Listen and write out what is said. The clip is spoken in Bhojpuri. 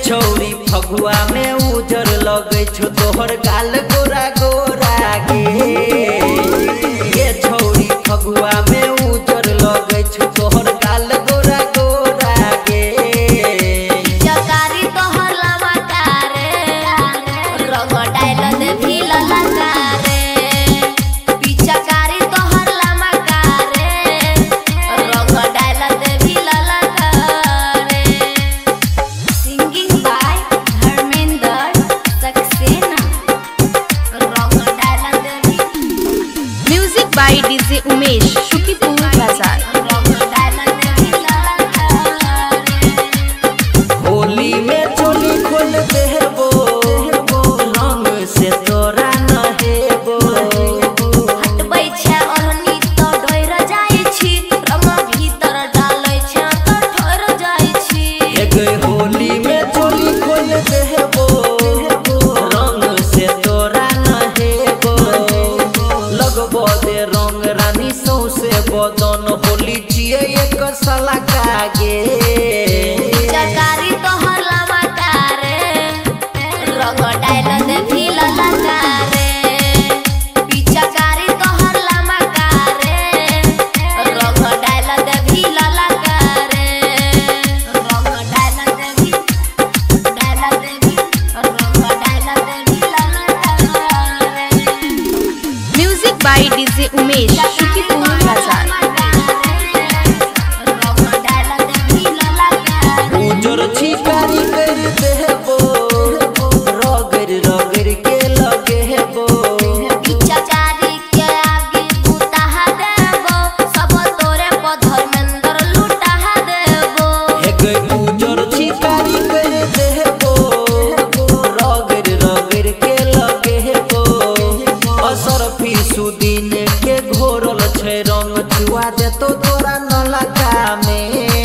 छौरी फगुआ में उजर लगे छो तोहर गाल गोरा गोरा गे छौरी फगुआ में उजर लगे छो तोहर गाल गोरा गोरा गे जकारी तोहर लवा कारे रंग डाल दे भी लला कारे पिचकारी तोहर लवा कारे रंग डाल दे भी लला कारे सिंगिंग बाय धर्मेंद्र सक्सेना रंग डाल दे भी music by DJ Umesh Shukipur Bazar रंग डाल दे भी लला कारे होली में चोली खोल देबो रंग से तोरा न हेबो हटबै छै ओढ़नी तो डोर जाय छी रंग भीतर डालै छै तो ठोर जाय छी एगो होली में चोली खोल देबो रंग से तोरा न हेबो लगबो दे रंग रानी सौसे बदन होली छिए एक साला कागे जकारी तोहर लवा कारे रंग डाल दे भी लला कारे पिचकारी तोहर लवा कारे रंग डाल दे भी लला कारे रंग डाल दे भी रंग डाल दे भी लला कारे music by DJ Umesh Shukipur Bazar उजर छिकारी कर देबो रगड़ रगड़ के लगेबो पिचकारी के आगे उताह देबो सब तोरे को धर्मेंद्र लुटाह देबो एगो उजर छिकारी कर देबो रगड़ रगड़ के लगेबो असर फीसु दिन के घोरल छै रंग छुआ देतो तोरा नलका में